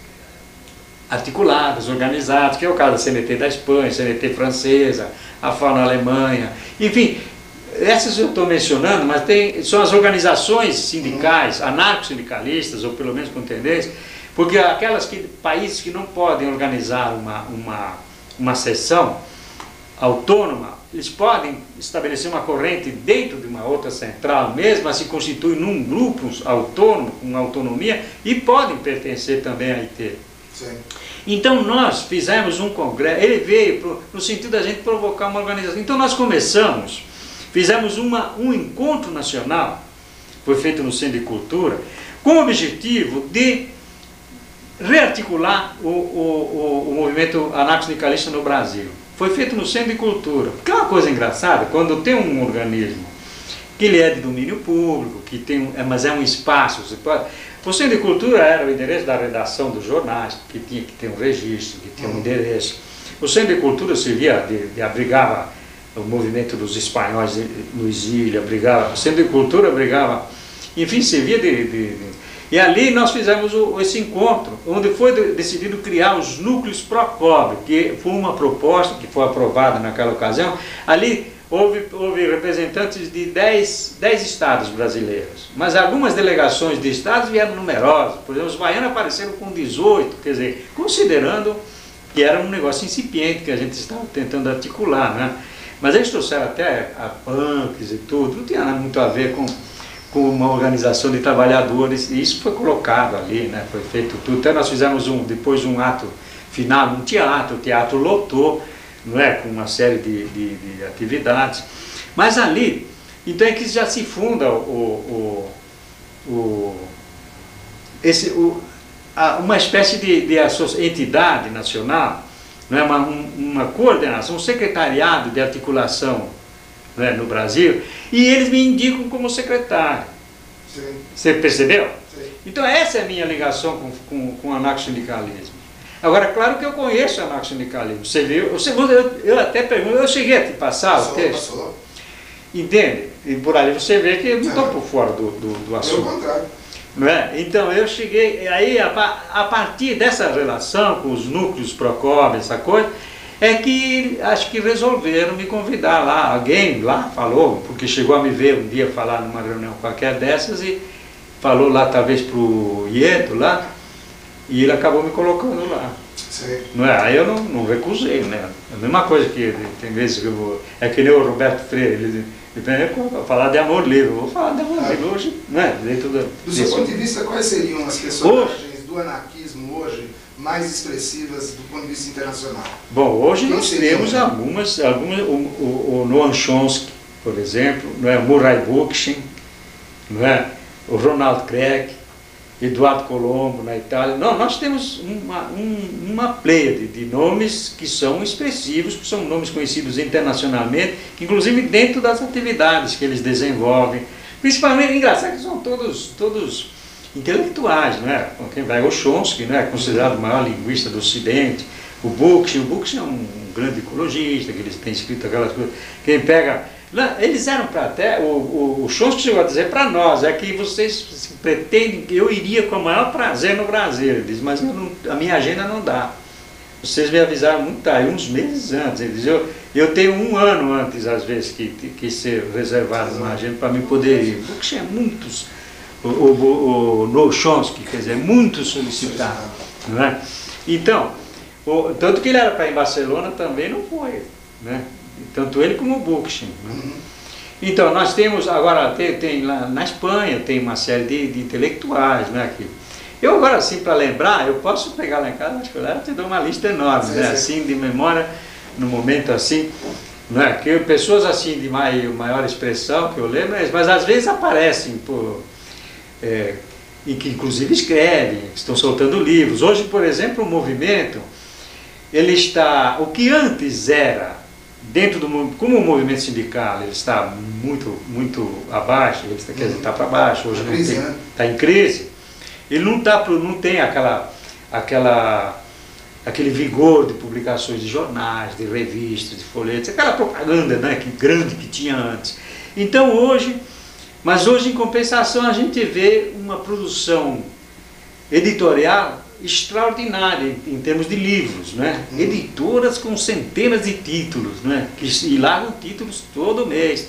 articuladas, organizadas, que é o caso da CNT da Espanha, CNT francesa, a FAO na Alemanha, enfim. Essas eu estou mencionando, mas são as organizações sindicais, anarco-sindicalistas, ou pelo menos com tendência, porque países que não podem organizar uma seção autônoma, eles podem estabelecer uma corrente dentro de uma outra central, mesmo assim constituem num grupo autônomo, com autonomia, e podem pertencer também à IT. Sim. Então nós fizemos um congresso, ele veio no sentido da gente provocar uma organização. Então nós fizemos um encontro nacional, foi feito no Centro de Cultura, com o objetivo de rearticular o movimento anarco-sindicalista no Brasil. Foi feito no Centro de Cultura. Porque é uma coisa engraçada, quando tem um organismo que ele é de domínio público, mas é um espaço, o Centro de Cultura era o endereço da redação dos jornais, que tinha que ter um registro, que tinha um endereço. O Centro de Cultura servia abrigava o movimento dos espanhóis no exílio, o Centro de Cultura abrigava, enfim, servia E ali nós fizemos esse encontro, onde foi decidido criar os núcleos Procobre, que foi uma proposta que foi aprovada naquela ocasião. Ali houve representantes de 10 estados brasileiros, mas algumas delegações de estados vieram numerosas. Por exemplo, os baianos apareceram com 18, quer dizer, considerando que era um negócio incipiente que a gente estava tentando articular, né? Mas eles trouxeram até a punks e tudo, não tinha muito a ver com uma organização de trabalhadores, e isso foi colocado ali, né? Foi feito tudo. Até nós fizemos depois um ato final, um teatro, o teatro lotou, não é? Com uma série de atividades. Mas ali, então é que já se funda uma espécie de entidade nacional, não é? Uma coordenação, um secretariado de articulação, né, no Brasil, e eles me indicam como secretário. Sim. Você percebeu? Sim. Então essa é a minha ligação com o anarco-sindicalismo. Agora, claro que eu conheço o anarco-sindicalismo. Você viu? Eu até pergunto, eu cheguei a te passar o texto. Passou. Entende? E por ali você vê que eu não estou por fora do assunto. Pelo contrário. Não é? Então eu cheguei, aí a partir dessa relação com os núcleos Procobre, essa coisa, é que acho que resolveram me convidar lá. Alguém lá falou, porque chegou a me ver um dia falar numa reunião qualquer dessas e falou lá talvez para o Ieto lá, e ele acabou me colocando lá. Sim. Não é? Aí eu não recusei, né? É a mesma coisa que tem vezes que eu vou. É que nem o Roberto Freire, ele falar de amor livre, eu vou falar de amor livre hoje, né? Dentro do seu ponto de vista, quais seriam as personagens do anarquismo hoje mais expressivas do ponto de vista internacional? Bom, hoje nós temos algumas o Noam Chomsky, por exemplo, não é? O Murray Bookchin, não é? O Ronald Craig, Eduardo Colombo na Itália. Não, nós temos uma pleiade de nomes que são expressivos, que são nomes conhecidos internacionalmente, inclusive dentro das atividades que eles desenvolvem. Principalmente, engraçado que são todos intelectuais, não é? Quem vai, o Chomsky, não é? Considerado o maior linguista do Ocidente, o Bookchin é um grande ecologista, que eles têm escrito aquelas coisas. Quem pega... Eles eram para até, o Chomsky chegou a dizer para nós, é que vocês pretendem que eu iria com o maior prazer no Brasil. Ele diz, mas a minha agenda não dá. Vocês me avisaram muito tarde, uns meses antes. Ele diz, eu tenho um ano antes, às vezes, que ser reservado uma agenda para mim poder ir. Porque tinha muitos, no Chomsky, quer dizer, muito solicitado. Não é? Então, tanto que ele era para ir em Barcelona também não foi, né? Tanto ele como o Bookchin. Né? Então, nós temos, agora tem lá na Espanha, tem uma série de intelectuais, né, aqui. Eu agora, assim, para lembrar, eu posso pegar lá em casa, acho que eu te dou uma lista enorme, né, assim, de memória, no momento assim, né, que pessoas assim de maior expressão que eu lembro, mas às vezes aparecem, e que inclusive escrevem, estão soltando livros. Hoje, por exemplo, o movimento, ele está, o que antes era, dentro do, como o movimento sindical ele está muito abaixo, ele está para baixo, hoje não tem, está em crise, ele não tem aquele vigor de publicações de jornais, de revistas, de folhetos, aquela propaganda, né, grande que tinha antes. Então hoje, mas hoje em compensação a gente vê uma produção editorial extraordinária em termos de livros, né? Editoras com centenas de títulos, né? E largam títulos todo mês,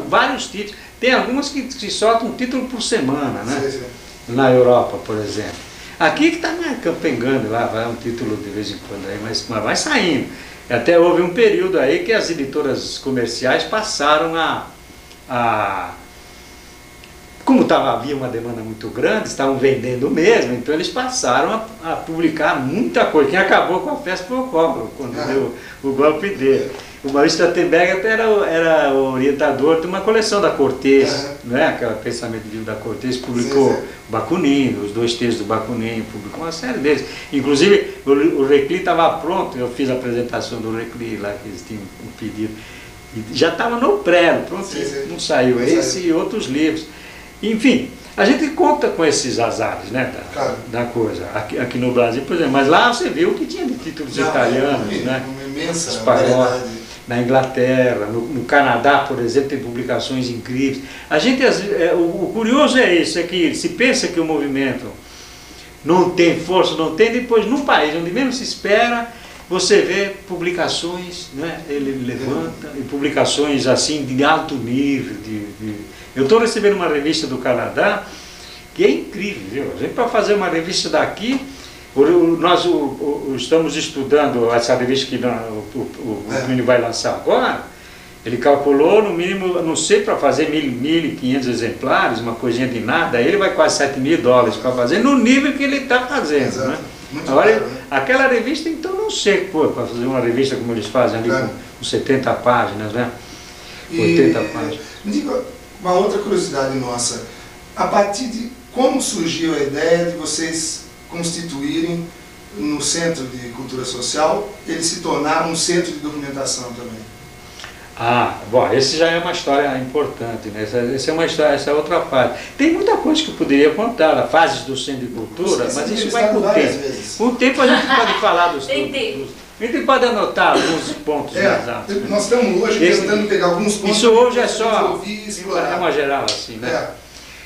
vários títulos. Tem algumas que soltam um título por semana, né? Sim. Na Europa, por exemplo. Aqui que está campengando, lá vai um título de vez em quando, aí, mas vai saindo. Até houve um período aí que as editoras comerciais passaram como havia uma demanda muito grande, estavam vendendo mesmo, então eles passaram a publicar muita coisa. Quem acabou com a festa foi o Collor, quando deu o golpe dele. O Maurício Trachtenberger era o orientador de uma coleção da Cortez, né? Aquela Pensamento Vivo da Cortez, publicou Bakunin, os 2 textos do Bakunin, publicou uma série deles. Inclusive, o Recli estava pronto, eu fiz a apresentação do Recli lá, que eles tinham pedido, e já estava no prelo, pronto, não saiu esse e outros livros. Enfim, a gente conta com esses azares, né, da coisa, aqui no Brasil, por exemplo, mas lá você viu que tinha de títulos italianos, né, uma imensa espanhol, na Inglaterra, no Canadá, por exemplo, tem publicações incríveis. A gente, o curioso é isso, é que se pensa que o movimento não tem força, não tem, depois num país onde menos se espera, você vê publicações, né, ele levanta, e publicações assim de alto nível, eu estou recebendo uma revista do Canadá, que é incrível, viu? A gente, para fazer uma revista daqui, nós estamos estudando essa revista que o menino vai lançar agora, ele calculou no mínimo, não sei, para fazer 1.500 exemplares, uma coisinha de nada, ele vai quase $7.000 para fazer, no nível que ele está fazendo, né? Agora, aquela revista, então, não sei, para fazer uma revista como eles fazem ali, com 70 páginas, né? 80 páginas. Me diga uma outra curiosidade nossa, a partir de como surgiu a ideia de vocês constituírem no Centro de Cultura Social, ele se tornar um centro de documentação também? Bom, esse já é uma história importante, né? Essa é uma história, essa é outra parte. Tem muita coisa que eu poderia contar, fases do Centro de Cultura, mas isso vai com o tempo. Com o tempo a gente pode falar dos a gente pode anotar alguns pontos mais altos. Nós estamos hoje tentando pegar alguns pontos. Isso hoje é só uma geral assim, né?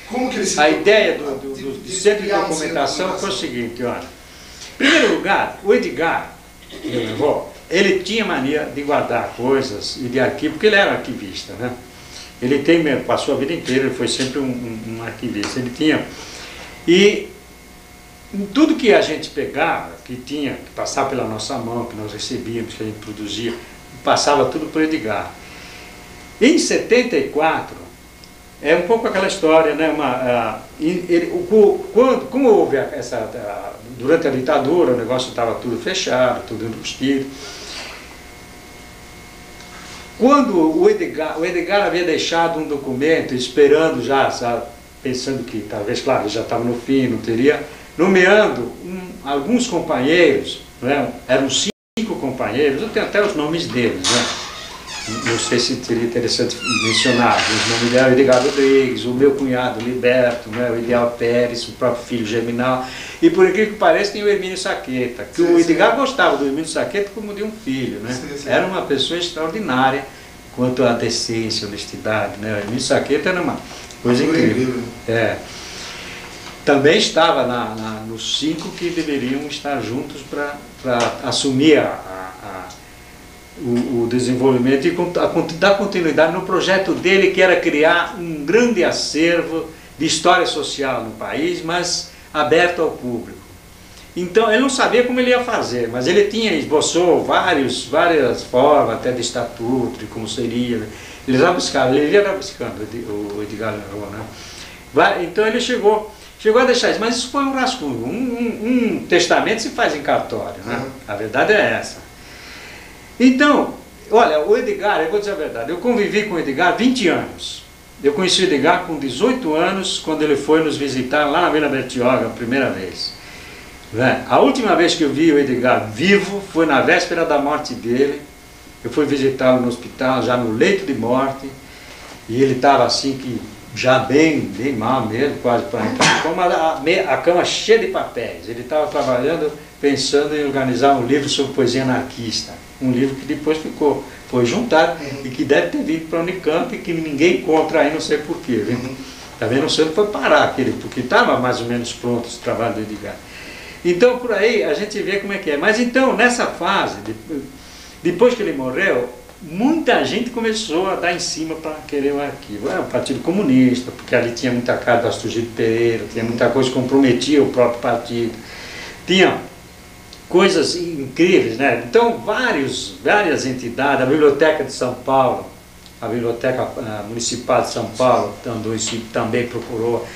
Como que a ideia do Centro de Documentação foi o seguinte, olha. Em primeiro lugar, o Edgar, meu avô, ele tinha mania de guardar coisas e de arquivo, porque ele era arquivista, né? Ele passou a vida inteira, ele foi sempre um arquivista. Ele tinha. E tudo que a gente pegava, que passava pela nossa mão, que nós recebíamos, que a gente produzia, passava tudo para o Edgar. Em 74, é um pouco aquela história, né? Como houve durante a ditadura, o negócio estava tudo fechado, tudo enrustido. Quando o Edgar havia deixado um documento, esperando já, pensando que talvez, claro, ele já estava no fim, não teria, nomeando alguns companheiros, né? Eram 5 companheiros, eu tenho até os nomes deles, né? Não sei se seria interessante mencionar, os nomes dele, o Edgar Rodrigues, o meu cunhado Liberto, né? O Ideal Pérez, o próprio filho Germinal, e por incrível que pareça tem o Hermínio Saqueta, que o Edgar gostava do Hermínio Saqueta como de um filho, né? Era uma pessoa extraordinária quanto à decência, honestidade, né? O Hermínio Saqueta era uma coisa incrível. Também estava nos 5 que deveriam estar juntos para assumir o desenvolvimento e dar continuidade no projeto dele, que era criar um grande acervo de história social no país, mas aberto ao público. Então, ele não sabia como ele ia fazer, mas ele esboçou várias formas, até de estatuto, de como seria. Ele ia rabiscando o Edgar Leroy, né? Então ele chegou a deixar isso, mas isso foi um rascunho. Um testamento se faz em cartório, né? A verdade é essa. Então, olha, o Edgar, eu vou dizer a verdade, eu convivi com o Edgar 20 anos. Eu conheci o Edgar com 18 anos, quando ele foi nos visitar lá na Vila Bertioga, a primeira vez. A última vez que eu vi o Edgar vivo foi na véspera da morte dele. Eu fui visitá-lo no hospital, já no leito de morte, e ele estava assim, que já bem mal mesmo, quase para entrar, com a cama cheia de papéis. Ele estava trabalhando, pensando em organizar um livro sobre poesia anarquista, um livro que depois foi juntado e que deve ter vindo para a Unicamp e que ninguém encontra aí, não sei porquê. Também não sei onde foi parar porque estava mais ou menos pronto esse trabalho do Edgar. Então, por aí, a gente vê como é que é. Mas então, nessa fase, depois que ele morreu, muita gente começou a dar em cima para querer o arquivo. Era o Partido Comunista, porque ali tinha muita cara do Astudillo Pereira, tinha muita coisa que comprometia o próprio partido. Tinha coisas incríveis, né? Então, várias entidades, a Biblioteca de São Paulo, a Biblioteca Municipal de São Paulo também procurou,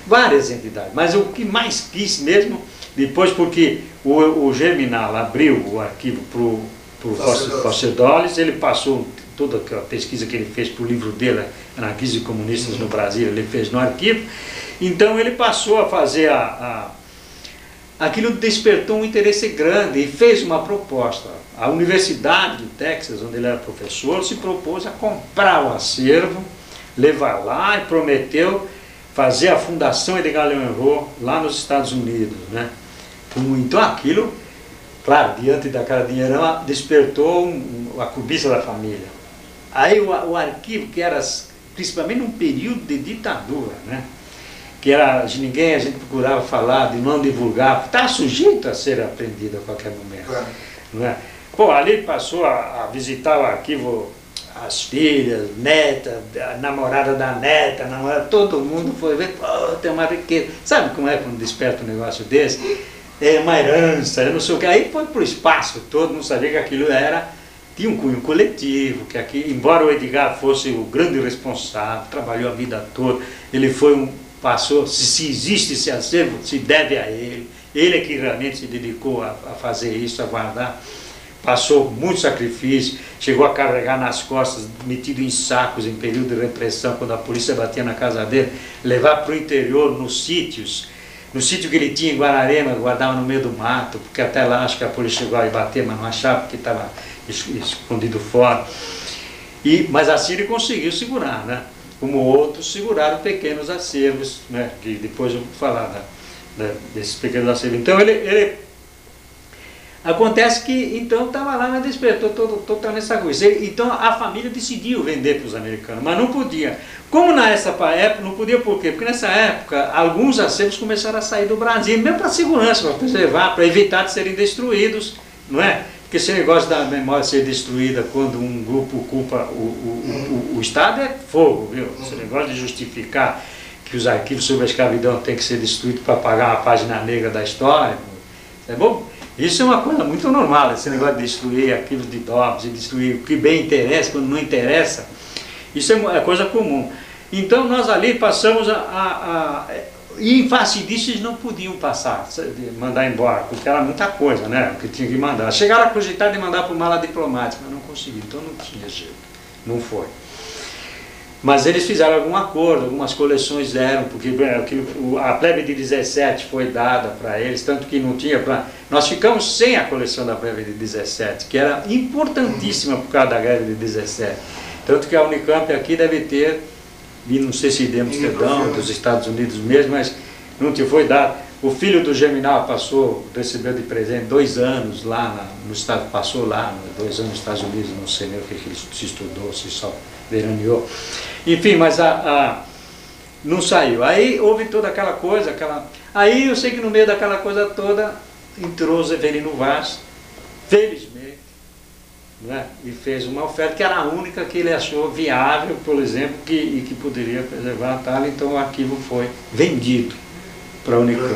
várias entidades. Mas o que mais quis mesmo, depois porque o Germinal abriu o arquivo para o Falcedoles, ele passou toda a pesquisa que ele fez para o livro dele, Anarquistas e Comunistas no Brasil, ele fez no arquivo. Então ele passou a fazer aquilo despertou um interesse grande e fez uma proposta. A Universidade do Texas, onde ele era professor, se propôs a comprar o acervo, levar lá e prometeu fazer a Fundação Edgar Leroy lá nos Estados Unidos, né? Então aquilo, claro, diante daquela dinheirama, despertou a cobiça da família. Aí o arquivo, que era principalmente num período de ditadura, né? Que era a gente procurava falar, de não divulgar, está sujeito a ser apreendido a qualquer momento. Claro. Não é? Pô, ali passou a visitar o arquivo, as filhas, neta, a namorada da neta, todo mundo foi ver, pô, tem uma riqueza. Sabe como é quando desperta um negócio desse? É uma herança, não sei o que. Aí foi para o espaço, todo mundo sabia que aquilo tinha um cunho coletivo, que embora o Edgar fosse o grande responsável, trabalhou a vida toda, ele foi se existe esse acervo, se deve a ele. Ele é que realmente se dedicou a fazer isso, a guardar. Passou muito sacrifício, chegou a carregar nas costas, metido em sacos em período de repressão, quando a polícia batia na casa dele, levar para o interior, nos sítios. No sítio que ele tinha em Guararema, guardava no meio do mato, porque até lá acho que a polícia chegou a bater, mas não achava, porque estava escondido fora. Mas assim ele conseguiu segurar, né? Como outros seguraram pequenos acervos, né? Que depois eu vou falar desses pequenos acervos. Então acontece que então estava lá, mas despertou toda essa coisa. Então a família decidiu vender para os americanos, mas não podia. Como nessa época, não podia por quê? Porque nessa época alguns acervos começaram a sair do Brasil, mesmo para segurança, para preservar, para evitar de serem destruídos, não é? Porque esse negócio da memória ser destruída quando um grupo culpa o Estado é fogo, viu? Esse negócio de justificar que os arquivos sobre a escravidão têm que ser destruídos para apagar uma página negra da história, é bom? Isso é uma coisa muito normal, esse negócio de destruir arquivos de idosos, de destruir o que bem interessa, quando não interessa, isso é coisa comum. Então nós ali passamos e em face disso eles não podiam mandar embora, porque era muita coisa, né, que tinha que mandar. Chegaram a cogitar de mandar por mala diplomática, mas não conseguiram, então não tinha jeito, não foi. Mas eles fizeram algum acordo, algumas coleções deram, porque a plebe de 17 foi dada para eles, tanto que não tinha para... Nós ficamos sem a coleção da plebe de 17, que era importantíssima por causa da greve de 17. Tanto que a Unicamp aqui deve ter, e não sei se de Amsterdão, dos Estados Unidos mesmo, mas não te foi dado. O filho do Germinal recebeu de presente 2 anos lá no estado, passou lá, 2 anos nos Estados Unidos, não sei nem o que ele se estudou, se só veraneou. Enfim, mas não saiu. Aí houve toda aquela coisa, aí eu sei que no meio daquela coisa toda entrou o Zeferino Vaz, felizmente, né? E fez uma oferta que era a única que ele achou viável, por exemplo, e que poderia preservar a tal, então o arquivo foi vendido para a Unicamp,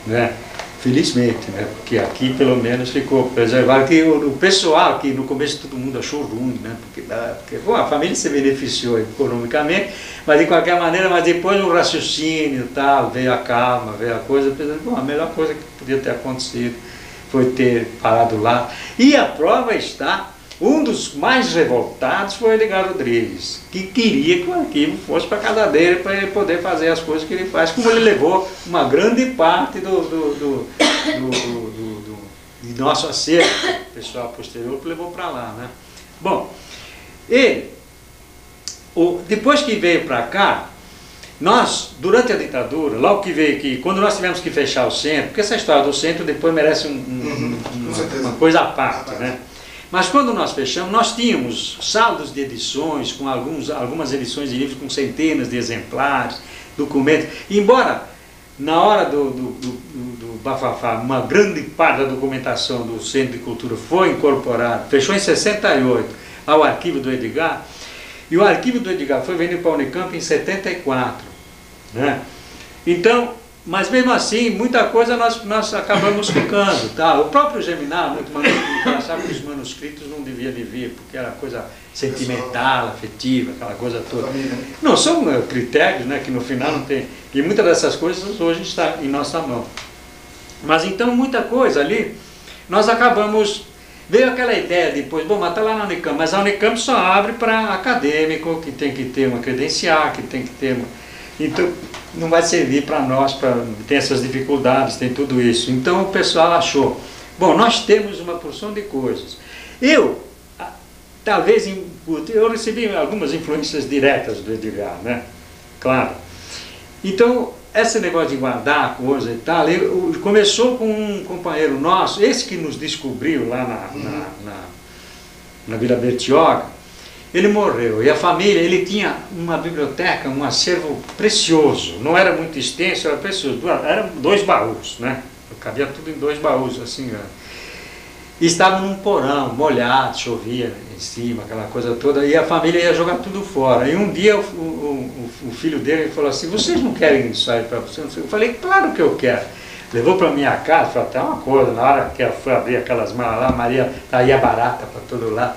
né? Felizmente, né? Porque aqui pelo menos ficou preservado. Que o pessoal aqui no começo todo mundo achou ruim, né? Porque bom, a família se beneficiou economicamente, mas de qualquer maneira, mas depois o raciocínio, tal, veio a calma, veio a coisa, pensando, bom, a melhor coisa que podia ter acontecido foi ter parado lá. E a prova está, um dos mais revoltados foi o Edgar Rodrigues, que queria que o arquivo fosse para a casa dele, para ele poder fazer as coisas que ele faz, como ele levou uma grande parte de nosso acervo, o pessoal posterior levou para lá, né? Bom, ele, depois que veio para cá, nós, durante a ditadura, logo que veio aqui, quando nós tivemos que fechar o centro, porque essa história do centro depois merece uma coisa à parte, né? Mas quando nós fechamos, nós tínhamos saldos de edições, com algumas edições de livros com centenas de exemplares, documentos. Embora, na hora do bafafá, uma grande parte da documentação do Centro de Cultura foi incorporada, fechou em 68, ao arquivo do Edgar, e o arquivo do Edgar foi vendido para a Unicamp em 74. Né? Então, mas mesmo assim, muita coisa nós acabamos ficando. Tá? O próprio Geminal, muito manuscrito, achava que os manuscritos não deviam vir, porque era coisa sentimental, afetiva, aquela coisa toda. Não, são critérios, né, que no final não tem. E muitas dessas coisas hoje está em nossa mão. Mas então, muita coisa ali, nós acabamos. Veio aquela ideia depois, bom, mas está lá na Unicamp, mas a Unicamp só abre para acadêmico, que tem que ter uma credencial, que tem que ter uma. Então, não vai servir para nós, tem essas dificuldades, tem tudo isso. Então, o pessoal achou, bom, nós temos uma porção de coisas. Talvez, eu recebi algumas influências diretas do Edgar, né? Claro. Então, esse negócio de guardar a coisa e tal, começou com um companheiro nosso, esse que nos descobriu lá na Vila Bertioga. Ele morreu, e a família, ele tinha uma biblioteca, um acervo precioso, não era muito extenso, era precioso, eram 2 baús, né? Cabia tudo em 2 baús, assim, né? E estava num porão, molhado, chovia em cima, aquela coisa toda, e a família ia jogar tudo fora. E um dia o filho dele falou assim, vocês não querem isso aí para vocês? Eu falei, claro que eu quero. Levou para minha casa, falou, até uma coisa, na hora que ela foi abrir aquelas malas lá, Maria saía barata para todo lado.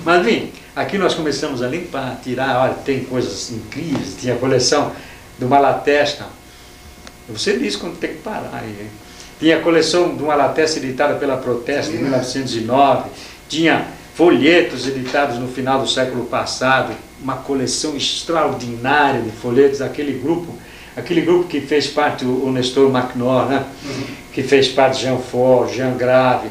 Mas, enfim, aqui nós começamos a limpar, tirar, olha, tem coisas incríveis, tinha a coleção do Malatesta. Você disse quando tem que parar aí, hein? Tinha a coleção do Malatesta editada pela Protesta, em 1909, tinha folhetos editados no final do século passado, uma coleção extraordinária de folhetos, aquele grupo que fez parte, o Nestor Macnor, né? Que fez parte de Jean Fort, Jean Grave,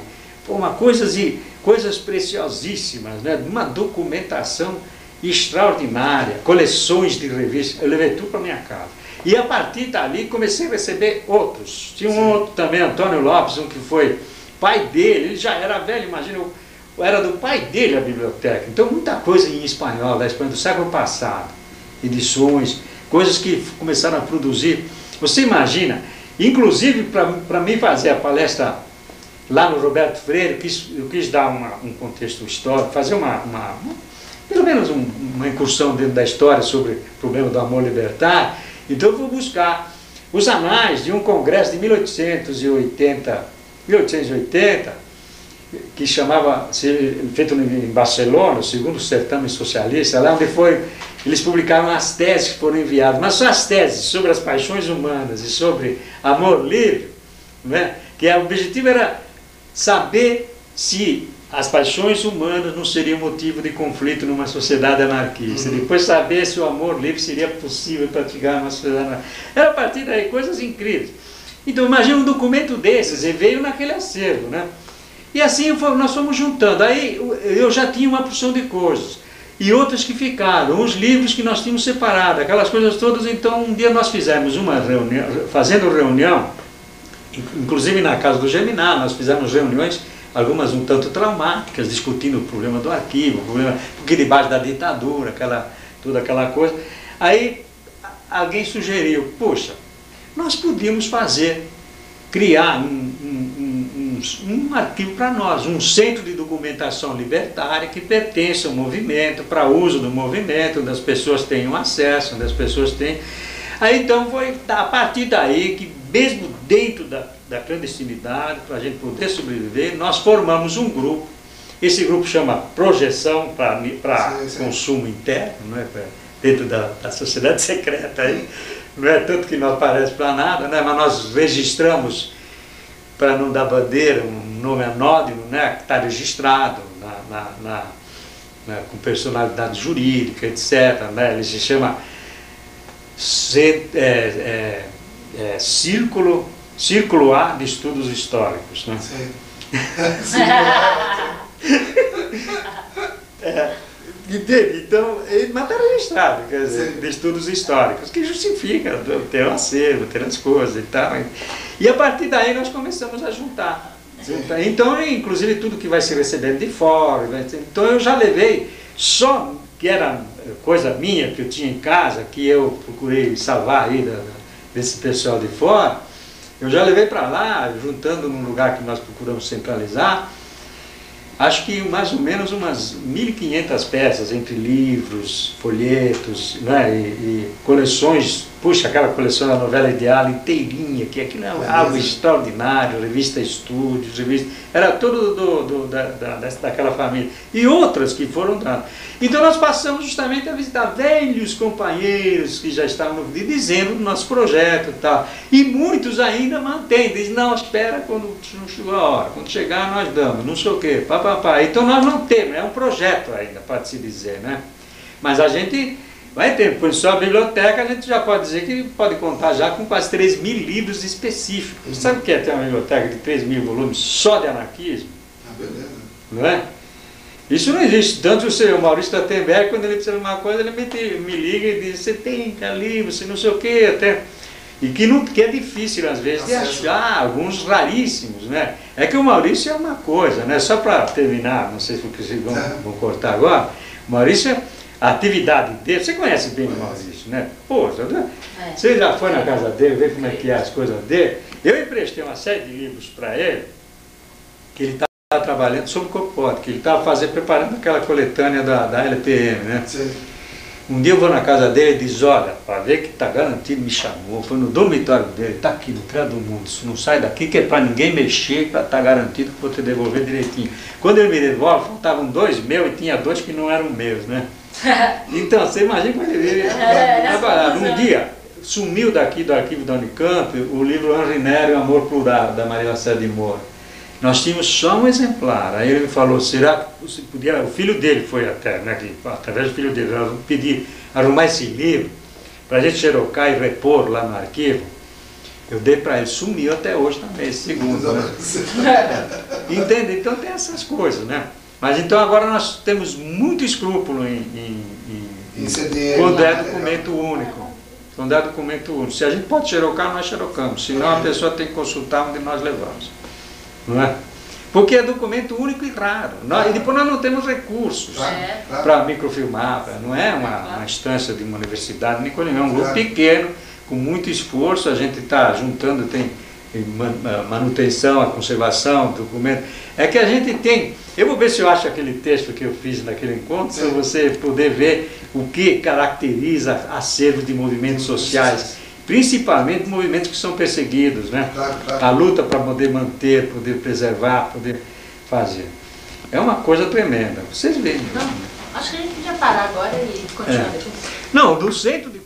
coisas preciosíssimas, né? Uma documentação extraordinária, coleções de revistas, eu levei tudo para minha casa. E a partir dali comecei a receber outros. Tinha um outro também, Antônio Lopes, um que foi pai dele, ele já era velho, imagina, era do pai dele a biblioteca. Então muita coisa em espanhol, da Espanha do século passado, edições, coisas que começaram a produzir. Você imagina, inclusive para mim fazer a palestra lá no Roberto Freire, eu quis dar um contexto histórico, fazer pelo menos uma incursão dentro da história sobre o problema do amor libertário. Então eu vou buscar os anais de um congresso de 1880, que chamava, feito em Barcelona, o segundo certame socialista, lá onde eles publicaram as teses que foram enviadas, mas só as teses sobre as paixões humanas e sobre amor livre, né? Que o objetivo era saber se as paixões humanas não seriam motivo de conflito numa sociedade anarquista. Depois saber se o amor livre seria possível praticar numa sociedade anarquista. Era a partir daí coisas incríveis. Então imagina um documento desses, e veio naquele acervo, né? E assim nós fomos juntando. Aí eu já tinha uma porção de coisas. E outras que ficaram, uns livros que nós tínhamos separado, aquelas coisas todas. Então um dia nós fizemos uma reunião, fazendo reunião, inclusive na casa do Geminal, nós fizemos reuniões, algumas um tanto traumáticas, discutindo o problema do arquivo, porque debaixo da ditadura, toda aquela coisa. Aí alguém sugeriu, poxa, nós podíamos criar um arquivo para nós, um centro de documentação libertária que pertence ao movimento, para uso do movimento, onde as pessoas tenham acesso, onde as pessoas têm. Aí então foi a partir daí que, mesmo dentro da clandestinidade, para a gente poder sobreviver, nós formamos um grupo. Esse grupo chama Projeção para Consumo Interno, não é? Dentro da sociedade secreta. Aí. Não é tanto que não aparece para nada, né? Mas nós registramos, para não dar bandeira, um nome anónimo, né? Que está registrado com personalidade jurídica, etc. Né? Ele se chama Círculo A de Estudos Históricos. Né? Sim. Entende? Então, mas está registrado, quer dizer, de estudos históricos, que justifica ter um acervo, ter as coisas e tal. E a partir daí nós começamos a juntar. Então, inclusive, tudo que vai se recebendo de fora. Então, eu já levei, só que era coisa minha, que eu tinha em casa, que eu procurei salvar aí desse pessoal de fora, eu já levei para lá, juntando num lugar que nós procuramos centralizar, acho que mais ou menos umas 1.500 peças, entre livros, folhetos, né, e coleções. Puxa, aquela coleção da Novela Ideal inteirinha, que aquilo é algo extraordinário, revista Estúdios, era tudo daquela família. E outras que foram dadas. Então nós passamos justamente a visitar velhos companheiros que já estavam dizendo do nosso projeto e tal. E muitos ainda mantêm, dizem, não, espera quando chegou a hora, quando chegar nós damos, não sei o quê, papapá. Então nós não temos, é um projeto ainda, pode se dizer, né? Mas a gente vai ter, por só a biblioteca, a gente já pode dizer que pode contar já com quase 3.000 livros específicos. Sabe o que é ter uma biblioteca de 3.000 volumes só de anarquismo? Beleza. Não é? Isso não existe. Tanto o Maurício Datenberg, quando ele precisa de uma coisa, ele me liga e diz, você tem livro, você não sei o quê, até. E que é difícil, às vezes, de achar, alguns raríssimos, né? É que o Maurício é uma coisa, né? Só para terminar, não sei se vocês vão cortar agora, o Maurício, a atividade dele, você conhece bem o Maurício, né? Poxa, você já foi na casa dele, vê como é que é as coisas dele. Eu emprestei uma série de livros para ele, que ele estava trabalhando sobre o Copod, que ele estava preparando aquela coletânea da LPM, né? Sim. Um dia eu vou na casa dele e diz, olha, para ver que está garantido, me chamou, foi no dormitório dele, está aqui no canto do mundo, se não sai daqui, que é para ninguém mexer, para estar garantido que vou te devolver direitinho. Quando ele me devolve, faltavam 2 meus e tinha 2 que não eram meus, né? Então, você imagina como ele trabalhava. Um dia, sumiu daqui do arquivo da Unicamp o livro Henri Nero e o Amor Plural, da Maria Lacerda de Moura. Nós tínhamos só um exemplar. Aí ele me falou, será que você podia... O filho dele foi até, né, através do filho dele, pedir, arrumar esse livro para a gente xerocar e repor lá no arquivo. Eu dei para ele, sumiu até hoje também, esse segundo. Né? Entende? Então tem essas coisas, né? Mas então agora nós temos muito escrúpulo em quando é documento único. Quando é documento único. Se a gente pode xerocar, nós xerocamos. Senão a pessoa tem que consultar onde nós levamos. Não é? Porque é documento único e raro. E depois nós não temos recursos para microfilmar. Não é uma instância de uma universidade, nem coisa nenhuma. É um grupo pequeno, com muito esforço. A gente está juntando, tem manutenção, a conservação, documento. É que a gente tem... Eu vou ver se eu acho aquele texto que eu fiz naquele encontro, para você poder ver o que caracteriza acervos de movimentos sociais, principalmente movimentos que são perseguidos, né? A luta para poder manter, poder preservar, poder fazer. É uma coisa tremenda. Vocês veem. Não, acho que a gente podia parar agora e continuar depois. Não, do centro de